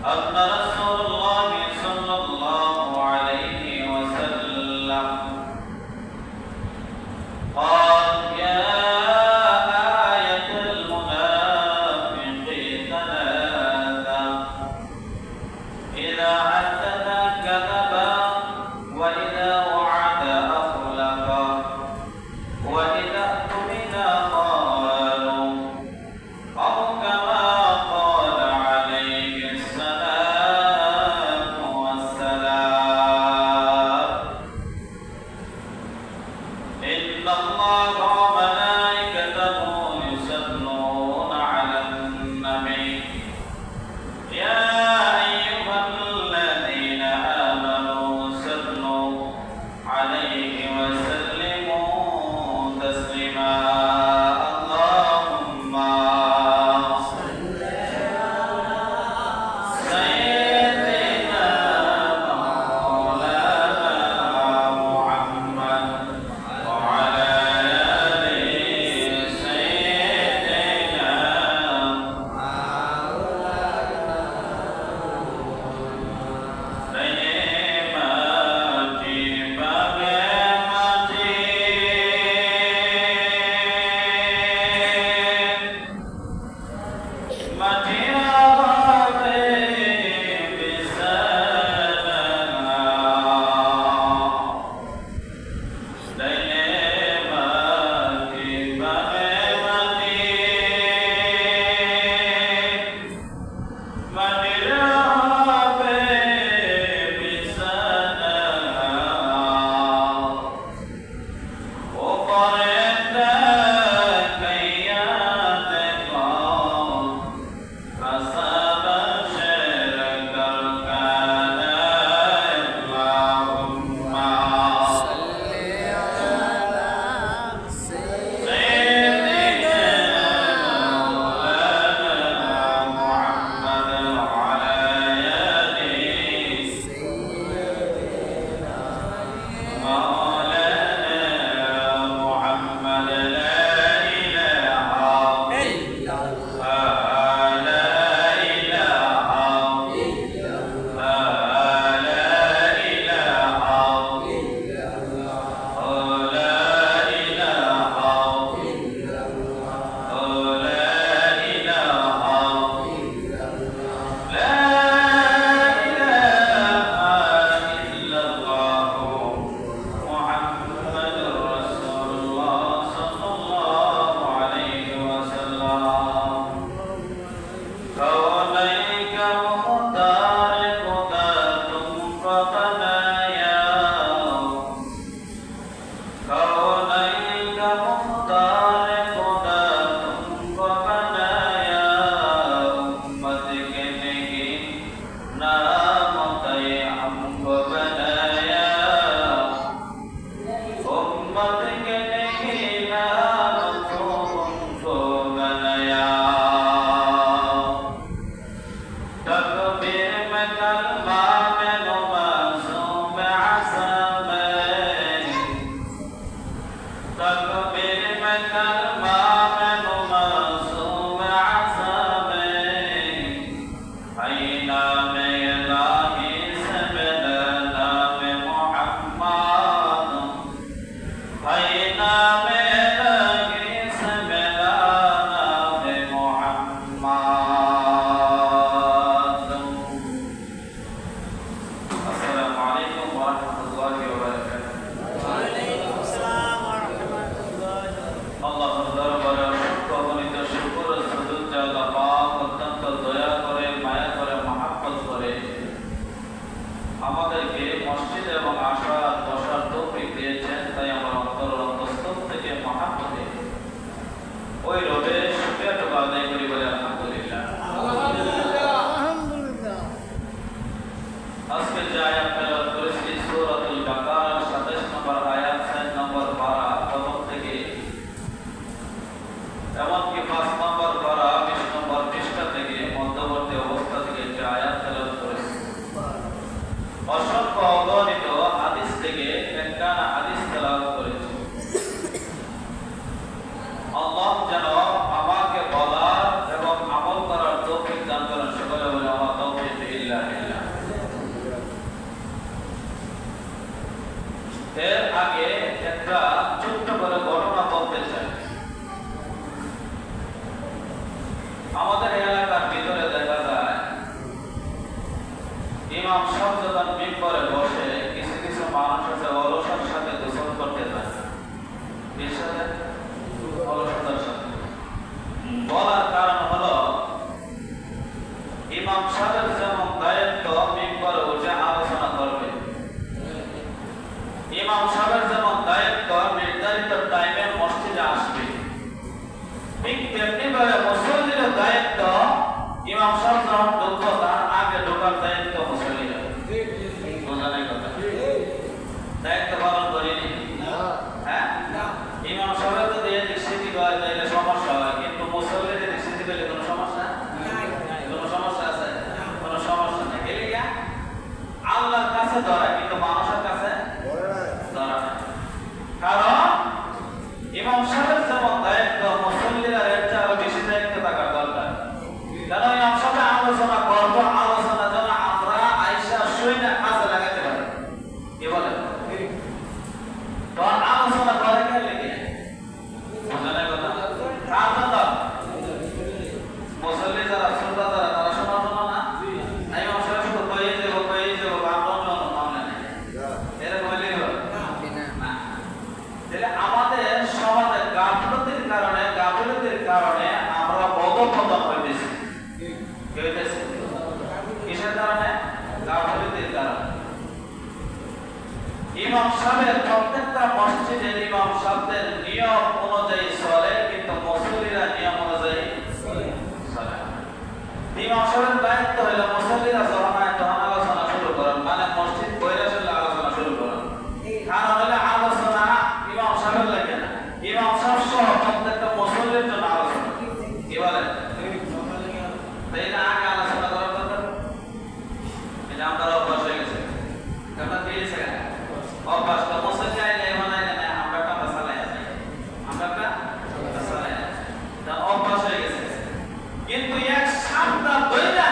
أن رسول الله صلى الله عليه আমাদের এলাকার ভিতরে দেখা যায় ইমাম সাহেব যখন মিম্বরে বসে কিছু কিছু মানুষ আছে অলসতার সাথে গোসল করতে যায়। অলসতার সাথে বলার কারণ হলো ইমাম সাহেবের যেমন দায়িত্ব মিম্বরে উঠে আলোচনা করবে, ইমাম সাহেবের যেমন দায়িত্ব নির্ধারিত টাইমে মসজিদে আসবে, ঠিক তেমনি ভাবে মুসল্লির দায়িত্ব ইমাম সাহেব যখন ঢুকবো তার আগে ঢোকার দায়িত্ব মুসল্লির। বোঝানোর কথা, দায়িত্ব পালন করিনি। হ্যাঁ, ইমাম সাহেব যদি এদিক সেদিক হয় তাহলে সমস্যা হয়, কিন্তু মুসল্লির এদিক সেদিক হলে কোনো সমস্যা কোনো সমস্যা আছে? কোনো সমস্যা নেই। গেলে গিয়া আল্লাহর কাছে ধরা, কিন্তু মানুষের কাছে ধরা না। কারণ ইমাম সাহেবের যেমন দায়িত্ব মুসল্লিরা এর চেয়ে আরো বেশি দায়িত্ব থাকার দরকার। কেন ইমাম সাহেব আলোচনা করবো, আলোচনা যেন আমরা আইসা শুই না কাজে লাগাতে পারি। কি বলেন? তো আলোচনা করে কে লেগে বোঝানোর কথা কার জন্য? মুসল্লি যারা শ্রোতা যারা তারা শোনার জন্য না। ইমাম সাহেব শুধু কয়ে যাবো আমরা অন্য মামলা নেই, এরকম হইলেই হবে না। তাহলে আমাদের সমাজে গাফলতির কারণে আমরা অধঃপতন হইতেছি। কি হইতেছে? কিসের কারণে? গাফলতির কারণে। ইমাম সাহেবের প্রত্যেকটা মসজিদের ইমাম সাহেবদের নিয়ম অনুযায়ী চলে, কিন্তু মুসল্লিরা নিয়ম অনুযায়ী চলে না। ইমাম সাহেবের দায়িত্ব হলো মুসল্লিরা যখন হয় তখন আলোচনা শুরু করেন, মানে মসজিদ বইরা শুনলে আলোচনা শুরু করেন। কারণ হলে আলোচনা ইমাম সাহেবের লাগে না, ইমাম সাহেব সহ প্রত্যেকটা মুসল্লির জন্য আলোচনা। কি বলেন? তাই না? আগে আলোচনা করার দরকার। এটা আমরা অভ্যাস হয়ে গেছে। কেন দিয়েছে অভ্যাসটা মুসল্লি আইলে এমন আইলে না, আমরা একটা চালাই আছি, আমরা একটা চালাই আছি, অভ্যাস হয়ে গেছে। কিন্তু এক সাতটা বইরা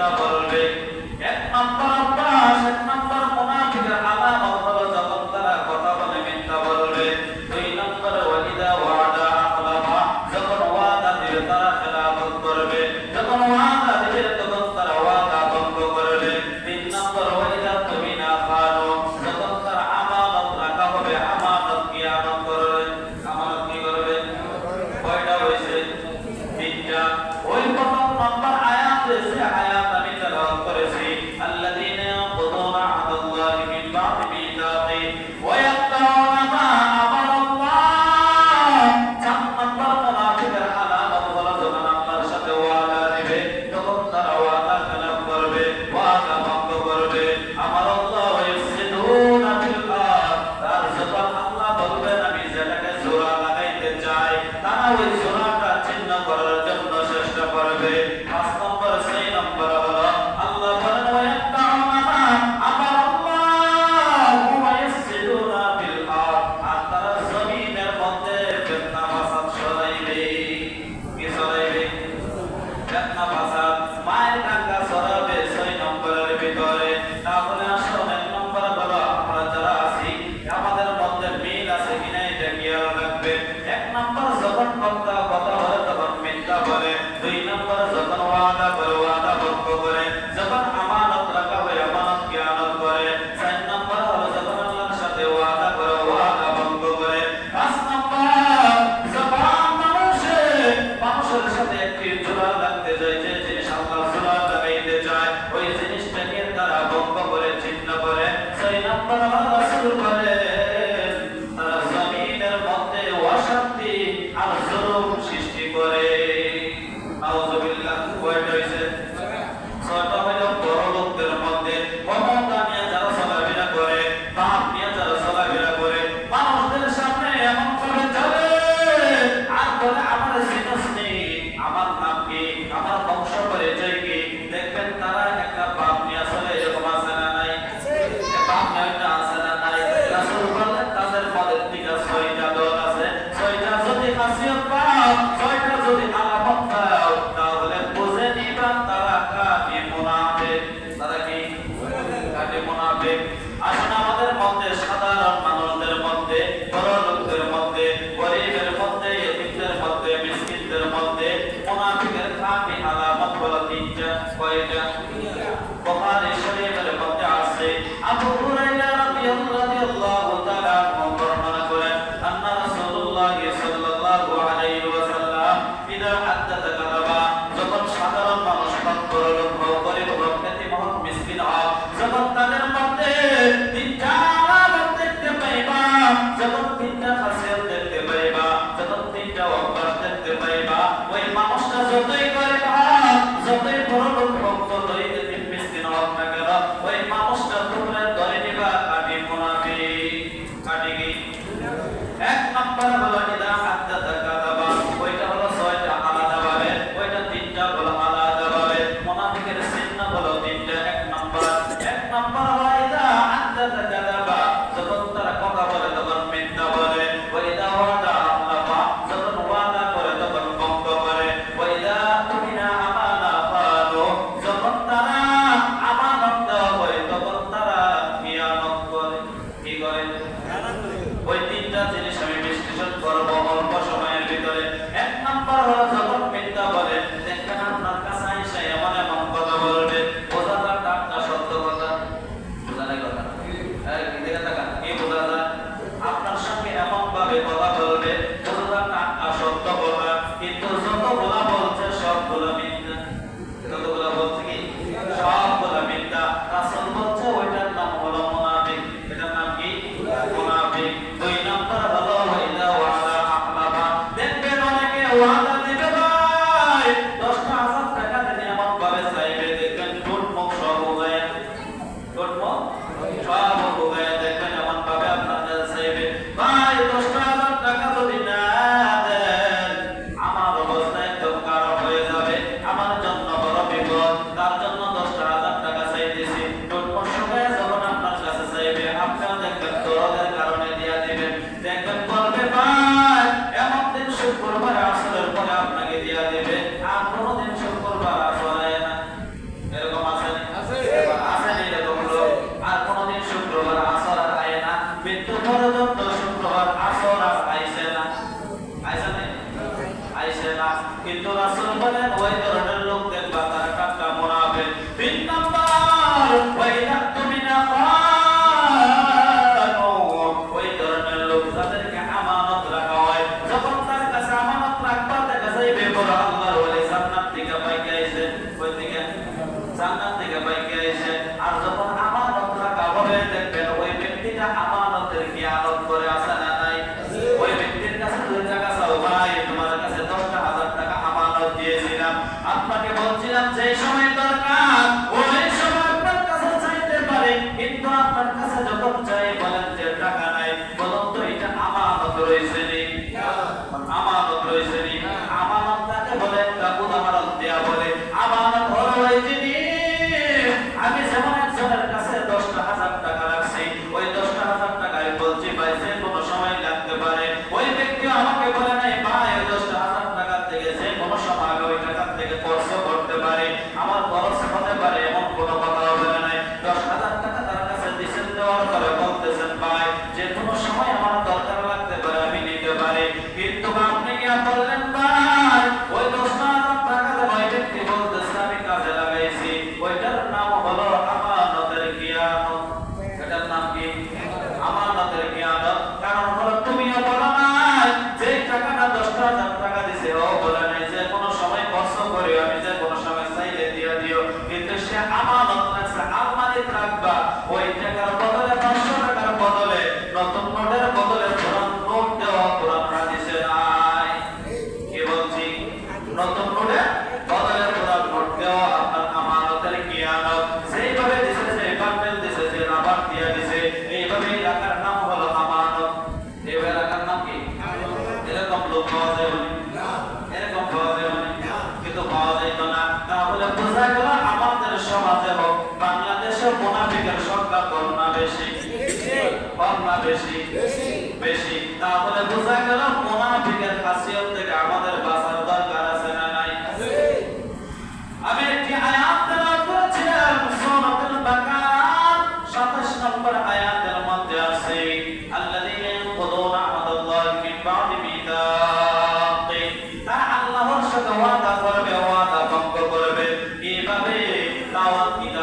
মিথ্যা বলবে। এক নম্বর অভ্যাস, এক নম্বর মুনাফিকের আলামত হলো যখন তারা কথা বলে মিথ্যা বলবে। দুই নম্বর ওয়াইদা ওয়াদা আখলাফা, যখন ওয়াদা দিবে তারা খেলাফত করবে, যখন ওয়াদা দিবে তখন তারা ওয়াদা ভঙ্গ করবে। তিন নম্বর ওয়াইদা তুমিনা খানু, যখন তারা আমানত রাখা হবে আমানত কিয়ামত করবে। আমানত কি করবে? কয়টা হয়েছে? তিনটা। ওই প্রথম নম্বর আয়াত যে আয়াত আমি তেলাওয়াত করেছি, আল্লাযীনা ইয়াকুতুনা আহদাল্লাহি মিন বা'দি মিসাকি ওয়া ইয়াকতাউনা মা আমারাল্লাহ। চার নম্বর মুনাফিকের আলামত হলো যখন আল্লাহর সাথে ওয়াদা দিবে তখন তারা ওয়াদা খেলাফ করবে, ওয়াদা ভঙ্গ করবে। আমারাল্লাহ ইউফসিদুনা ফিল আরদ, আর যখন আল্লাহ বলবেন আমি যেটাকে জোড়া লাগাইতে চাই তারা ওই জোড়াটা ছিন্ন করার জন্য চেষ্টা করবে। পাঁচ নম্বর, ছয় নম্বর হলো আল্লাহ বলেন ওয়ায়াক্তাউনা মা আমারাল্লাহু ওয়া ইউফসিদুনা ফিল আরদ, আর তারা জমিনের মধ্যে ফিতনা ফাসাদ ছড়াইবে। কি ছড়াইবে? ফিতনা ফাসাদ, মায়ের কাঙ্গা ছড়াবে ছয় নম্বরের ভিতরে। তাহলে আসুন এক নম্বর হলো আমরা যারা আছি আমাদের মধ্যে মিল আছে কিনা এটা খেয়াল রাখবেন। এক নম্বর যখন কথা বলে তখন মিথ্যা বলে। দুই নম্বর যখন ওয়াদা করে ওয়াদা ভঙ্গ করে, যখন আমানত রাখা হয় আমানত কিয়ানত করে। চার নম্বর হলো যখন আল্লাহর সাথে ওয়াদা করে ওয়াদা ভঙ্গ করে। পাঁচ নম্বর যখন মানুষের সাথে একটি জোড়া লাগতে যায়, যে জিনিস আল্লাহ জোড়া লাগাইতে চায় ওই জিনিসটাকে তারা ভঙ্গ করে ছিন্ন করে। ছয় নম্বর হলো রাসূল বলেন তারা জমিনের মধ্যে অশান্তি আর জুলুম সৃষ্টি করে। নাউযুবিল্লাহ। কয়টা হইছে? ছয়টা হলো বড় লোকদের মধ্যে ক্ষমতা নিয়ে যারা চলাফেরা করে, বাপ নিয়ে যারা চলাফেরা করে, মানুষদের সামনে এমন করে চলে আর বলে আমার জিনিস নেই, আমার নাম কি, আমার বংশ পরিচয় কি। দেখবেন তারা একটা বাপ নিয়ে চলে, এরকম আছে না নাই? বাপ নিয়ে আছে না নাই? রাসূল বলেন তাদের মধ্যে থেকে ছয়টা দল আছে। ছয়টা যদি খাসিয়ত পাও, ছয়টা যদি আলামত পাও, তাহলে বুঝে নিবা তারা কাফি মুনাফিক। তারা কি? কাফি মুনাফিক। আসুন আমাদের মধ্যে সাধারণ মানুষদের মধ্যে, বড় লোকদের মধ্যে, গরিবের মধ্যে, এতিমদের মধ্যে, মিসকিনদের মধ্যে মুনাফিকের কাফি আলামত হলো তিনটা। কয়টা? বুখারী শরীফের মধ্যে আছে। আবু হুরায়রা রাদিয়াল্লাহু তাআলা বর্ণনা করেন আন্না রাসূলুল্লাহ সাল্লাল্লাহু আলাইহি ওয়াসাল্লাম ইদা হাদাথা কাযাবা, যখন সাধারণ মানুষ বড় লোক হোক, গরিব হোক, এতিম হোক, মিসকিন হোক, যখন তাদের মধ্যে তিনটা আলামত দেখতে পাইবা, যখন তিনটা খাসিয়ত দেখতে পাইবা, যখন তিনটা অভ্যাস দেখতে পাইবা, ওই মানুষটা যতই গরিব হোক, যতই বড় লোক হোক, যতই এতিম মিসকিন হোক না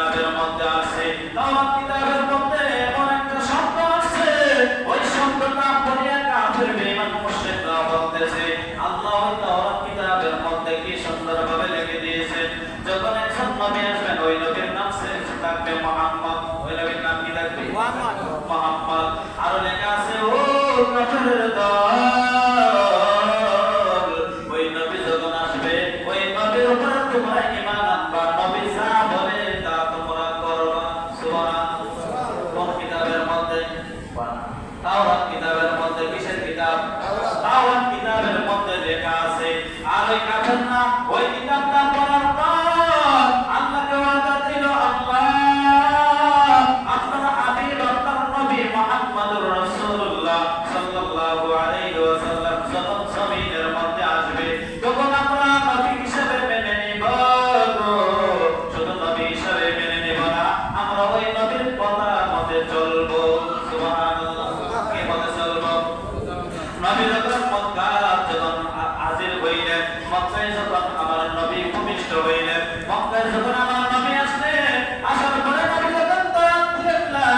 কিতাবের মধ্যে আছে, তাওরাত কিতাবের মধ্যে এমন একটা শব্দ আছে, ওই শব্দটা পড়িয়া কাফির বেঈমান মুশরিকরা বলতেছে আল্লাহ ওই তাওরাত কিতাবের মধ্যে কি সুন্দরভাবে লিখে দিয়েছেন, যখন একজন নবী আসবেন ওই নবীর নাম থাকবে মুহাম্মদ, ওই নবীর নাম কি থাকবে? মুহাম্মদ। আর লেখা আছে ও কাফিরের দল, ওই নবী যখন আসবে ওই নবীর উপর তোমরা ঈমান আনবা, নবী যা বলে তা তোমরা করবা। সুবহানাল্লাহ। কোন কিতাবের মধ্যে? তাওরাত কিতাবের মধ্যে। কিসের কিতাব? তাওরাত কিতাবের মধ্যে লেখা আছে। আর ওই কাফের না ওই কিতাবটা পড়ার পর আল্লাহকে ওয়াদা দিল, আল্লাহ আপনার হাবিব আপনার নবী মুহাম্মদুর রাসূলুল্লাহ সাল্লাল্লাহু আলাইহি ওয়াসাল্লাম যখন জমিনের মধ্যে আসবে তখন আমরা নবী হিসেবে মেনে নিব, শুধু নবী হিসেবে মেনে নিব না, আমরা ওই নবীর কথা মতে চলবো। সুবহানাল্লাহ। কি মতে চলবো? নবী যখন মক্কা যখন হাজির হইলেন, মক্কায় যখন আমার নবী ভূমিষ্ঠ হইলেন, মক্কায় যখন আমার নবী আসলেন, আসার পরে নবী যখন দোয়া দিলেন লা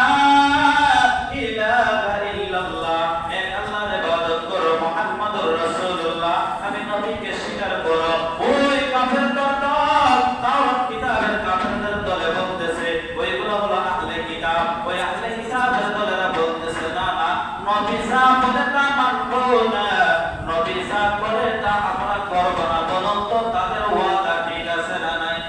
ইলাহা ইল্লাল্লাহ, এক আল্লাহর ইবাদত করো, মুহাম্মদুর রাসূলুল্লাহ, আমি নবীকে স্বীকার করো। ওই কাফের দল তাওরাত কিতাবের কাফেরদের দলে বলতেছে ওইগুলো হলো আহলে কিতাব, ওই আহলে কিতাবের দলেরা বলতেছে না না, নবী যা বলে তা মানবো না, নবী যা বলে তা আমরা করব না। বলুন তো তাদের ওয়াদা ঠিক আছে না নাই?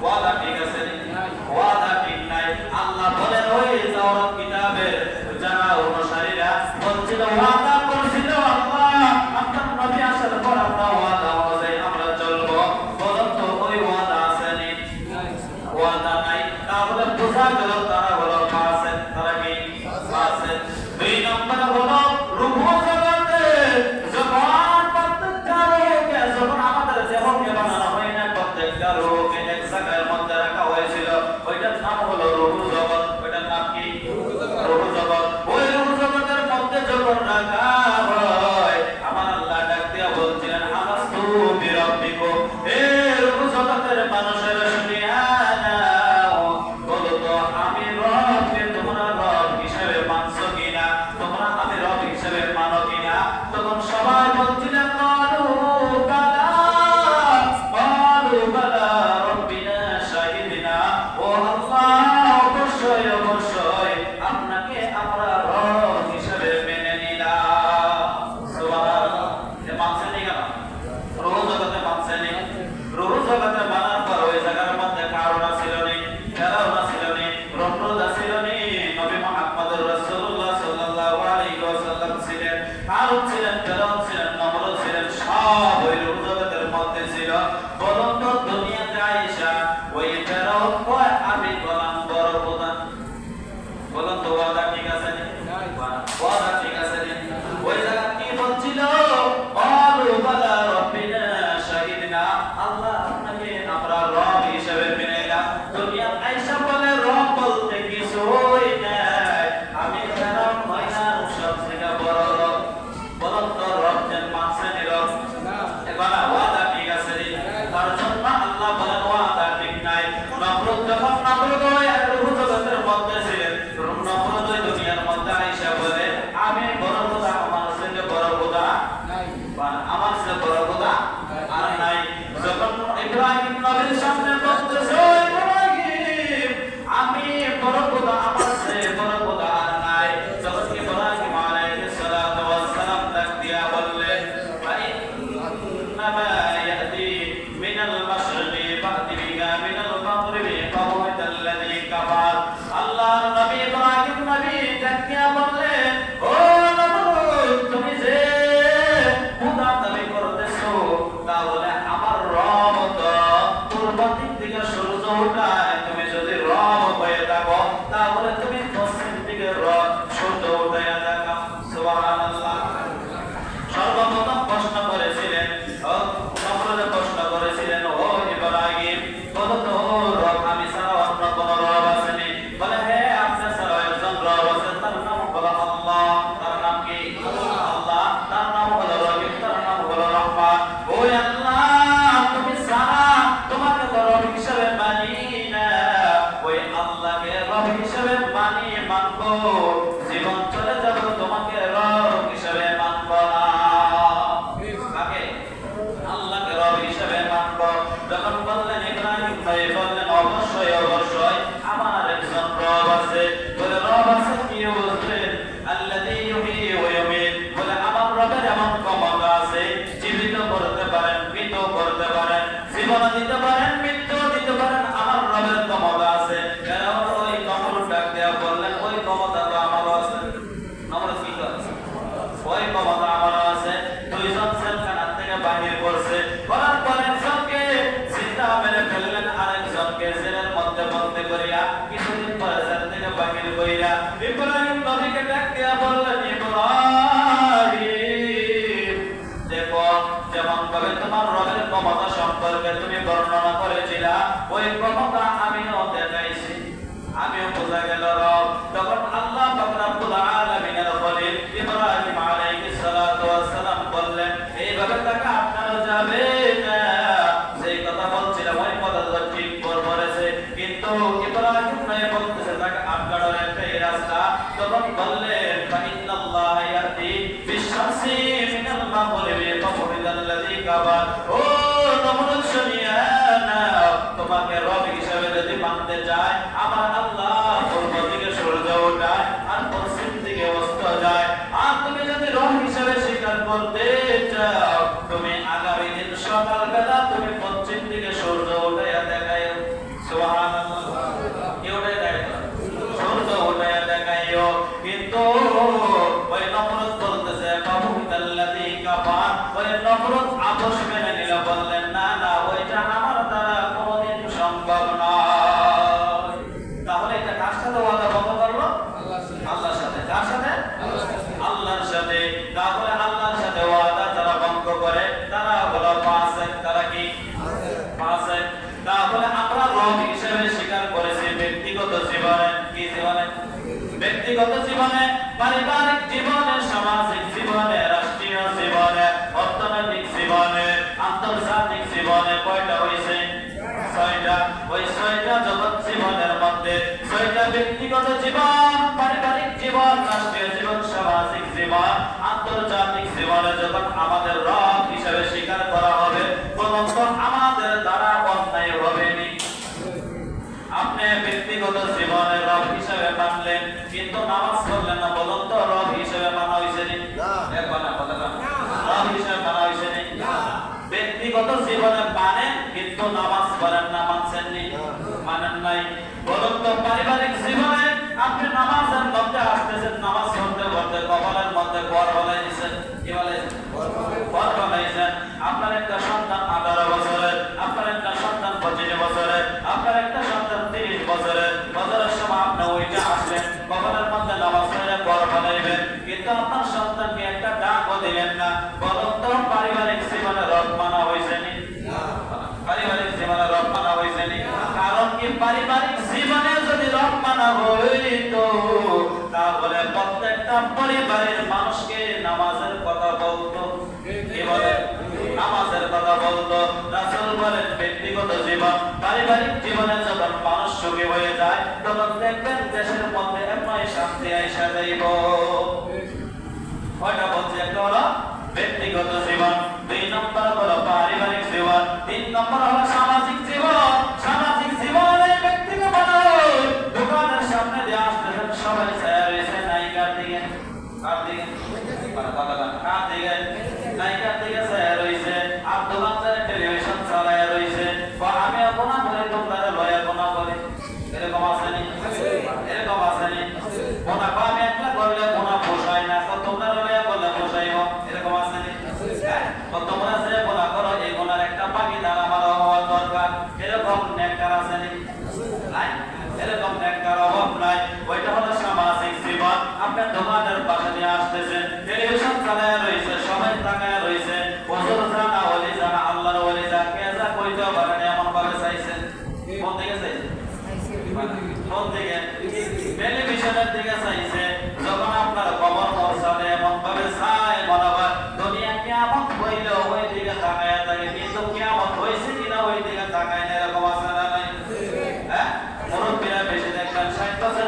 ওয়াদা ঠিক আছে না? ওয়াদা ঠিক নাই। আল্লাহ বলেন ওই তাওরাত কিতাবের যারা অনুসারীরা বলছিল ওয়াদা করেছিল আল্লাহ আপনার নবী আসার পর আমরা ওয়াদা অনুযায়ী আমরা চলবো। বলুন তো ওই ওয়াদা আছে নি? ওয়াদা নাই। তাহলে বোঝা গেল তারা হলো ফাসিক। তারা কি? ফাসিক। দুই নম্বর হলো রূহ জগতে যখন প্রত্যেকটা রূহকে যখন আমাদের দেহকে বানানো হয় না, প্রত্যেকটা রূহকে এক জায়গার মধ্যে রাখা হয়েছিল, ওইটার নাম হলো রূহ জগৎ। ওইটার নাম কি? রূহ জগৎ। ওই রূহ জগতের মধ্যে যখন রাখা হয় আমার আল্লাহ ডাক দিয়া বলছিলেন আলাস্তু বিরাব্বিকুম, হে রূহ জগতের মানুষের শুনিয়া নাও, বলো তো আমি রবকে তোমরা রব হিসেবে মানছো কিনা, তোমরা আমি রব হিসেবে মানো কিনা? তখন সবাই বলছিলেন কালু বালা রব্বিনা শাহিদিনা, ও আল্লাহ অবশ্যই অবশ্যই আপনাকে আমরা রব হিসেবে মেনে নিলাম। সুবহানাল্লাহ। এ মানছেন কেন? রূহ জগতে মানছেন। রূহ জগতে মানার পর ওই জায়গার মধ্যে কারুনা ছিল নি, ফেরাউনা ছিল নি, নমরুদ ছিল নি, নবী মুহাম্মদুর রাসূলুল্লাহ সাল্লাল্লাহু আলাইহি ওয়াসাল্লাম ছিলেন, কারুন ছিলেন, ফেরাউন ছিলেন, নমরুদ ছিলেন, সব ওই রূহ জগতের মধ্যে ছিল। বলুন তো দুনিয়াতে আয়েশা ওই ফেরাউন কয় আমি গোলাম বড় প্রধান। বলুন তো ওয়াদা ঠিক আছে নি? ওয়াদা ঠিক আছে নি? ওই জায়গা কি বলছিল? কালু বালা রব্বিনা শাহিদিনা, আল্লাহ আপনাকে আমরা রব হিসেবে মেনে নিলাম। দুনিয়া আয়েশা বলে রব বলতে কিছুই নাই, আমি ফেরাউন ময়নার সব থেকে বড় রব। বলুন তো রব যেন মানছেন রব? এবার ওয়াদা ঠিক আছে নি? তার জন্য আল্লাহ বলেন ওয়াদা ঠিক নাই। নমরুদ যখন নমরুদ ওই রূহ জগতের মধ্যে ছিলেন, নমরুদ ওই দুনিয়ার মধ্যে আয়েশা বলে আমি বড় খোদা, আমার সঙ্গে বড় খোদা নাই, আমার সঙ্গে বড় খোদা আর নাই। যখন ইব্রাহিম নবীর সামনে বলতেছে ও ইব্রাহিম আমি বড় খোদা, আমার সঙ্গে বড় খোদা আর নাই, যখন ইব্রাহিম আলাইহিস সালাতু ওয়াস সালাম ডাক দিয়া বললেন ইন্নামা ইয়াতি মিনাল মাশরিকি বাতি বিকা মিনাল মাগরিবি ফাহুয়াল্লাযী কাফার। আল্লাহর নবী ইব্রাহিম নবী ডাক দিয়া বললেন ও নমরুদ তুমি যে খোদা দাবি করতেছো, তাহলে আমার রব তো পূর্ব দিক থেকে সূর্য ওঠায়, তুমি যদি রব হয়ে থাকো তাহলে তুমি পশ্চিম দিকে রব সূর্য উঠাইয়া দেখাও। সুবহানাল্লাহ। সর্বপ্রথম প্রশ্ন করেছিলেন নমরুদ প্রশ্ন করেছিলেন ও ইব্রাহিম বলো তো রব আমি ছাড়া অন্য কোন রব আছে নি? রব হিসেবে মানবো, জীবন চলে যাবে তোমাকে রব হিসেবে মানবো না। কাকে? আল্লাহকে রব হিসেবে মানবো। যখন বললেন ইব্রাহিম ভাই বললেন অবশ্যই অবশ্যই আমার একজন রব আছে। বলে রব আছে কি বুঝলেন? আল্লাযী ইউহয়ী ওয়া ইউমীত। বলে আমার রবের এমন ক্ষমতা আছে, জীবিত করতে পারেন, মৃত করতে পারেন, জীবন দিতে পারেন, মৃত্যু দিতে পারেন। আমার রবের ক্ষমতা আছে। কারণ ওই নমরুদ ডাক দেয়া বললেন ওই ক্ষমতা তো আমারও আছে। নমরুদ কি করে? ওই ক্ষমতা আমারও আছে। দুইজন জেলখানা থেকে বাহির করছে, করার পর একজনকে জিন্দা মেরে ফেললেন, আরেকজনকে জেলের মধ্যে বন্দী করিয়া কিছুদিন পরে জেল থেকে বাহির করিয়া ইব্রাহিম নবীকে ডাক দেয়া বললেন ইব্রাহিম দেখো, যেমন ভাবে তোমার রবের ক্ষমতা সম্পর্কে তুমি বর্ণনা করেছিলা ওই ক্ষমতা আমিও দেখাইছি, আমিও বোঝা গেল রব। তখন আল্লাহ পাক রব্বুল আলামিনের খলিল ইব্রাহিম আলাইহিস সালাতু ওয়াস সালাম বললেন এইভাবে তাকে আটকানো যাবে না। সেই কথা বলছিলাম ওই কথা তো ঠিক বলেছে, কিন্তু ইব্রাহিম নয় বলতেছে তাকে আটকানোর একটাই রাস্তা। তখন বললেন ফাইন্নাল্লাহ ইয়াতি বিশ-শামসি মিনাল মাগরিবি ফাবুহিতাল্লাযী কাফার। ও নমরুদ শুনিয়া নাও, তোমাকে রব হিসেবে যদি মানতে চায় আমার আল্লাহ পূর্ব দিকে সূর্য ওঠায় আর পশ্চিম দিকে অস্ত যায়। আর তুমি যদি রব হিসেবে স্বীকার করতে চাও তুমি আগামী দিন সকালবেলা তুমি পশ্চিম দিকে সূর্য ওঠাইয়া দেখাইও। সুবহানাল্লাহ। কি ওঠাইয়া দেখাইও? সূর্য ওঠাইয়া দেখাইও। কিন্তু ওই নমরুদ বলতেছে ফাবুহিতাল্লাযী কাফার। ওই নমরুদ আপোষ মেনে নিল, বললেন না না ওইটা আমার দ্বারা কোনোদিন সম্ভব নয়। তাহলে এটা কার সাথে ওয়াদা ভঙ্গ করলো? আল্লাহর সাথে। কার সাথে? আল্লাহর সাথে। তাহলে আল্লাহর সাথে ওয়াদা যারা ভঙ্গ করে তারা হলো ফাসিক। তারা কি? ফাসিক। তাহলে আমরা রব হিসেবে স্বীকার করেছি ব্যক্তিগত জীবনে। কি জীবনে? ব্যক্তিগত জীবনে, পারিবারিক জীবনে, সামাজিক জীবনে, রাষ্ট্রীয় জীবনে, অর্থনৈতিক জীবনে, আন্তর্জাতিক জীবনে। কয়টা হয়েছে? 6টা। ওই 6টা জগৎ জীবনের মধ্যে 6টা ব্যক্তিগত জীবন, পারিবারিক জীবন, রাষ্ট্রীয় জীবন, সামাজিক জীবন, আন্তর্জাতিক জীবনে যখন আমাদের রব হিসেবে স্বীকার করা হবে তখন আমাদের দ্বারা অন্যায় হবে না। আপনি ব্যক্তিগত জীবনে রব হিসেবে মানলেন কিন্তু নামাজ পড়লেন না, বলুন তো রব হিসেবে মানা হয়েছে না? একবার না কথা না, রব হিসেবে মানা হয়েছে না? ব্যক্তিগত জীবনে মানেন কিন্তু নামাজ পড়েন না, মানছেন নি? মানেন নাই। বলুন তো পারিবারিক জীবনে আপনি নামাজের মধ্যে আসতেছেন, নামাজ পড়তে পড়তে কপালের মধ্যে ঘর বলাই দিচ্ছেন। কি বলে? ঘর বলাইছেন। আপনার একটা সন্তান 18 বছরের, আপনার একটা সন্তান 25 বছরের, আপনার একটা সন্তান 30 বছরের। বছরের সময় আপনি ওইটা আসলেন, কপালের মধ্যে নামাজ পড়ে ঘর বলাইবেন, কিন্তু আপনার সন্তানকে একটা ডাকও দিলেন না। বলুন তো পারিবারিক জীবনে রব মানা হয়েছে নি? পারিবারিক জীবনে রব মানা হয়েছে নি? কারণ কি পারিবারিক জীবনে যদি রব মানা হইতো তাহলে প্রত্যেকটা পরিবারের মানুষকে নামাজের কথা বলতো। কি বলে? নামাজের কথা বলতো। রাসূল বলেন ব্যক্তিগত জীবন, পারিবারিক জীবনে যখন মানুষ সুখী হয়ে যায় তখন দেখবেন দেশের মধ্যে এমনই শান্তি আইসা যাইব। কয়টা বলছে? একটা হলো ব্যক্তিগত জীবন, 2 নম্বর হলো পারিবারিক জীবন, 3 নম্বর হলো সামাজিক জীবন। সামাজিক জীবনে ব্যক্তিগত দোকানের সামনে দিয়ে আসতেছেন সবাই ছায়া রয়েছে নায়িকার দিকে। কার দিকে? কার দিকে? নায়িকার দিকে ছায়া রয়েছে। আর দোকানদারের টেলিভিশন চালায়া রয়েছে। আমি গোনা করে তোমরা লয়া গোনা করে। এরকম আছে নি? এরকম আছে নি? গোনা আমি একলা করলে গোনা পোষায় না, তোমরা লয়া করলে পোষাইব। এরকম আছে নি? তোমরা যে গোনা করো এই গোনার একটা ভাগীদার আমার হওয়া দরকার। এরকম নেককার আছে নি? নাই। এরকম নেককার অভাব নাই। ওইটা হলো সামাজিক জীবন। আপনার দোকানের পাশে দিয়ে আসতেছেন, টেলিভিশন চালায়া রয়েছে, সবাই তাকায়া রয়েছে। হুজুর জানা ওলি জানা আল্লাহর ওলি যা কে যা কইতে পারেন এমন ভাবে চাইছেন। কোন দিকে চাইছেন? কোন দিকে? টেলিভিশনের দিকে চাইছে। যখন আপনার খবর পৌঁছাবে এমন ভাবে চায় মনে হয় দুনিয়া কিয়ামত হইল ওই দিকে তাকায়া থাকে, কিন্তু কিয়ামত হয়েছে কিনা ওই দিকে তাকায় না। এরকম আছে না নাই? হ্যাঁ, মুরব্বীরা বেশি দেখবেন 60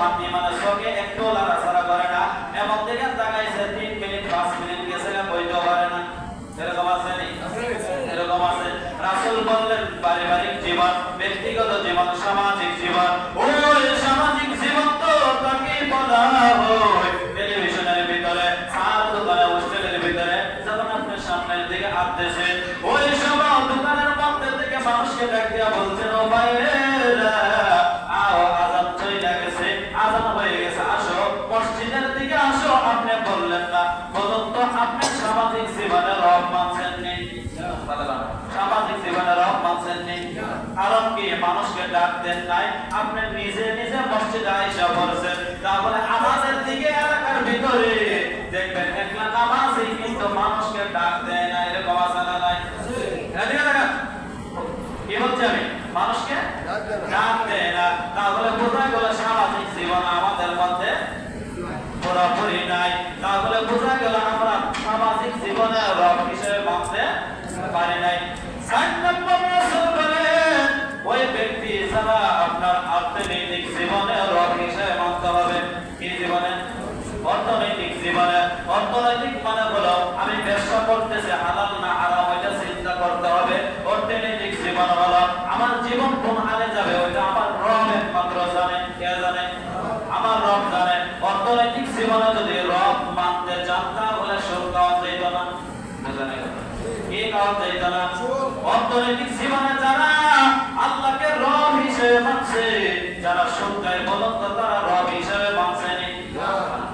আপনি মানে চোখে একটু লড়াচড়া করে না, এমন দিকে তাকাইছে 3 মিনিট 5 মিনিট গেছে বইতে পারে না, এরকম আছে নি? এরকম আছে। রাসূল বললেন পারিবারিক জীবন, ব্যক্তিগত জীবন, সামাজিক জীবন। ওই সামাজিক জীবন তো তাকে বলা হয় টেলিভিশনের ভিতরে, চার দোকানে, হোস্টেলের ভিতরে যখন আপনি সামনের দিকে আসতেছেন, ওই সময় দোকানের মধ্যে থেকে মানুষকে ডাক দিয়া বলছেন, ও ভাইয়েরা আও আযান চলে গেছে, আযান হয়ে গেছে, আসো মসজিদের দিকে আসো। আপনি বললেন না, বলুন তো আপনি সামাজিক জীবনের রব মানছেন নি? সামাজিক জীবনের রব মানছেন নি? কারণ কি মানুষকে ডাক দেন নাই, আপনি নিজে নিজে মসজিদে আইসা পড়ছেন। তাহলে আমাদের দিকে এলাকার ভিতরে দেখবেন একলা নামাজি কিন্তু মানুষকে ডাক দেয় না, এরকম আছে না নাই? এদিকে দেখেন কি বলছি আমি, মানুষকে ডাক দেয় না। তাহলে বোঝা গেল সামাজিক জীবন আমাদের মধ্যে পুরোপুরি নাই। তাহলে বোঝা গেল আমরা সামাজিক জীবনে রব হিসেবে মানতে পারি নাই। 4 নম্বর রাসূল বলেন ওই ব্যক্তি যারা আপনার অর্থনৈতিক জীবনে রব হিসেবে মানতে হবে। কি জীবনে? অর্থনৈতিক জীবনে। অর্থনৈতিক মানে হলো আমি ব্যবসা করতেছি, হালাল না হারাম ওইটা চিন্তা করতে হবে। অর্থনৈতিক জীবন হলো আমার জীবন কোন হালে যাবে ওইটা আমার রব একমাত্র জানে। কে জানে? আমার রব জানে। অর্থনৈতিক জীবনে যদি রব মানতে চান তাহলে সুদ খাওয়া যাইত না, জানে কি খাওয়া যাইত না। অর্থনৈতিক জীবনে যারা আল্লাহকে রব হিসেবে মানছে, যারা সুদ খায় বলুন তো তারা রব হিসেবে মানছে নি?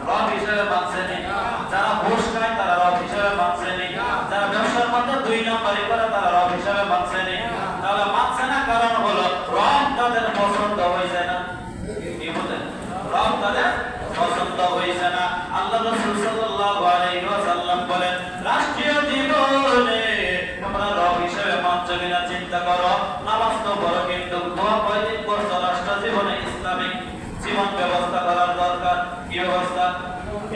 রব হিসেবে মানছে নি। যারা ঘুষ খায় তারা রব হিসেবে মানছে নি। যারা ব্যবসার মধ্যে 2 নম্বরই করে তারা রব হিসেবে মানছে নি। তাহলে মানছে না কারণ হলো রব তাদের পছন্দ হয়েছে না। কি বলেন? রব তাদের পছন্দ হয়েছে না। আল্লাহ রাসূল সাল্লাল্লাহু আলাইহি ওয়াসাল্লাম বলেন রাষ্ট্রীয় জীবনে তোমরা রব হিসেবে মানছো কিনা চিন্তা করো। নামাজ তো পড়ো কিন্তু দোয়া কয়দিন করছো? রাষ্ট্র জীবনে ইসলামিক জীবন ব্যবস্থা করার দরকার। কি ব্যবস্থা?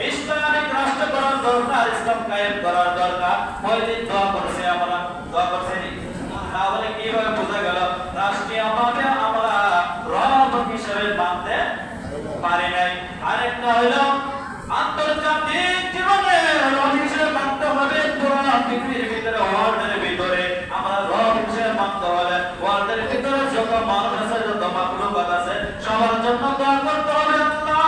ইসলামিক রাষ্ট্র করার দরকার, ইসলাম কায়েম করার দরকার। কয়দিন দোয়া করছে আমরা? দোয়া করছে নি? তাহলে কিভাবে বোঝা গেল রাষ্ট্রীয়ভাবে আমরা রব হিসেবে মানতে পারি নাই? আরেকটা হইল আন্তর্জাতিক জীবনে রব হিসেবে মানতে হবে। পুরো পৃথিবীর ভিতরে, ওয়ার্ল্ডের ভিতরে আমরা রব হিসেবে মানতে হলে ওয়ার্ল্ডের ভিতরে যত মানুষ আছে, যত মাখলুকাত আছে, সবার জন্য দোয়া করতে হবে। আল্লাহ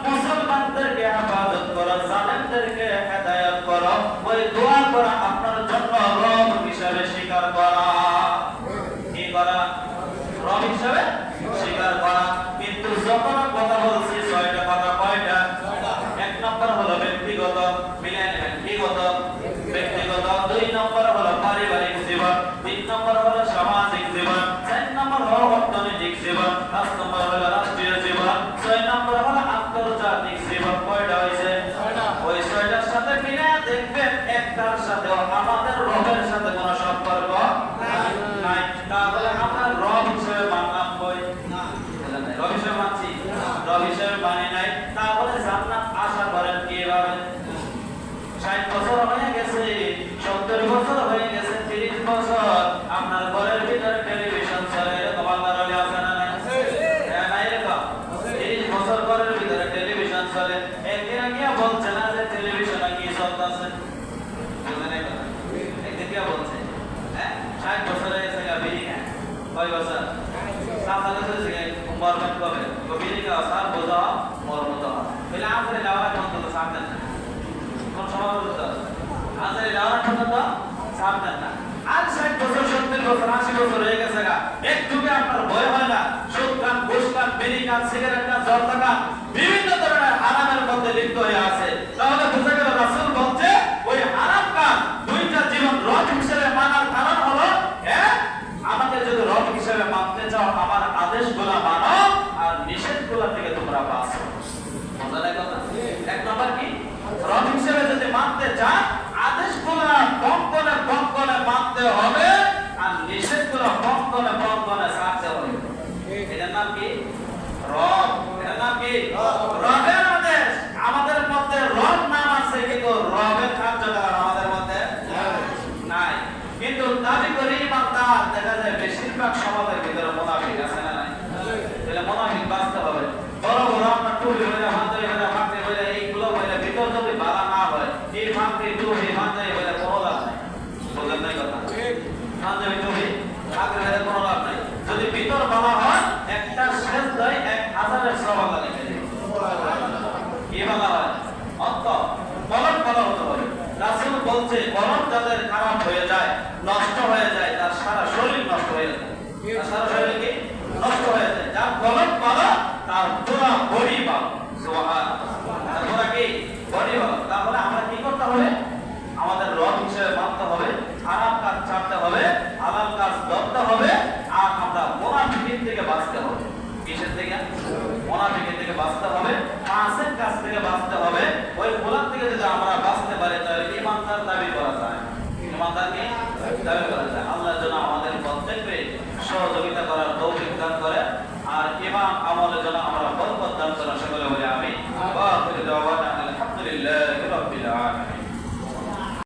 মুসলমানদেরকে হেফাজত করো, জালেমদেরকে হেদায়েত করো। ওই দোয়া করা আপনার জন্য রব হিসেবে স্বীকার করা। কি করা? রব হিসেবে স্বীকার করা। কিন্তু যখন কথা বলছি 6টা কথা, কয়টা? 1 নম্বর হলো ব্যক্তিগত, মিলায় ব্যক্তিগত, ব্যক্তিগত। 2 নম্বর হলো পারিবারিক জীবন, 3 নম্বর হলো সামাজিক জীবন, 4 নম্বর হলো অর্থনৈতিক জীবন, 5 নম্বর হলো রাষ্ট্রীয় জীবন, 6 নম্বর হলো আন্তর্জাতিক জীবন। কয়টা হয়েছে? ওই 6টার সাথে মিলায় দেখবেন একটার সাথে আমাদের রবের সাথে কোনো সম্পর্ক নাই। তাহলে আমরা রব হিসেবে মানলাম কই? রব হিসেবে মানছি? রব হিসেবে মানি নাই। তাহলে জান্নাত আশা করেন কিভাবে? 60 বছর হয়ে গেছে, 70 বছর হয়ে গেছে, 30 বছর আপনার ঘরের ভিতরে টেলিভিশন চলে, এরকম আল্লাহর ওলি আছে না নাই? হ্যাঁ, নাই এরকম? 30 বছর ঘরের ভিতরে টেলিভিশন চলে। একদিন গিয়া বলছে না যে টেলিভিশনে কি চলতেছে? একদিন গিয়া বলছে, হ্যাঁ 60 বছর হয়ে গেছে বিড়ি খায়। কয় বছর? সামনে গেছে মরমত কবে? বিড়ি খাওয়া সার বোঝা মরমত হয়। বলে আমাদের যাওয়ার পর্যন্ত সামনে না, কোন সময় পর্যন্ত আমাদের যাওয়ার পর্যন্ত সামনে না। আর 60 বছর, 70 বছর, 80 বছর হয়ে গেছে গা, একটু কি আপনার ভয় হয় না? সুদ খান, ঘুষ খান, বিড়ি খান, সিগারেট খান, জর্দা খান, বিভিন্ন ধরনের হারামের মধ্যে লিপ্ত হয়ে আছে। তাহলে বোঝা গেল রাসূল বলছে ওই হারাম খান 2টা জীবন রব হিসেবে মানার কারণ হলো আমাদের যদি রব হিসেবে মানতে চাও আমার আদেশগুলো মানো আর নিষেধগুলো থেকে তোমরা বাঁচো। মজা লাগে কথা? 1 নম্বর কি? রব হিসেবে যদি মানতে চান আদেশগুলো কঙ্কনে কঙ্কনে মানতে হবে আর নিষেধগুলো কঙ্কনে কঙ্কনে ছাড়তে হবে। এটার নাম কি? রব। এটার নাম কি? রবের আদেশ। আমাদের মধ্যে রব নাম আছে কিন্তু রবের কার্যকলাপ আমাদের মধ্যে নাই। কিন্তু দাবি করি ইমানদার, দেখা যায় বেশিরভাগ সমাজের ভিতরে মুনাফিক আছে না নাই? তাহলে মুনাফিক বাঁচতে হবে। বড় বড় হচ্ছে কলম যাদের খারাপ হয়ে যায়, নষ্ট হয়ে যায়, তার সারা শরীর নষ্ট হয়ে যায়। তার সারা শরীর কি নষ্ট হয়ে যায়। যার কলম ভালো তার পুরো বডি ভালো। সুবহানাল্লাহ। তার পুরো কি বডি ভালো। তাহলে আমরা কি করতে হবে? আমাদের রব হিসেবে মানতে হবে, খারাপ কাজ ছাড়তে হবে, হালাল কাজ ধরতে হবে, আর আমরা মুনাফিকির থেকে বাঁচতে হবে। কিসের থেকে? মুনাফিকির থেকে বাঁচতে হবে,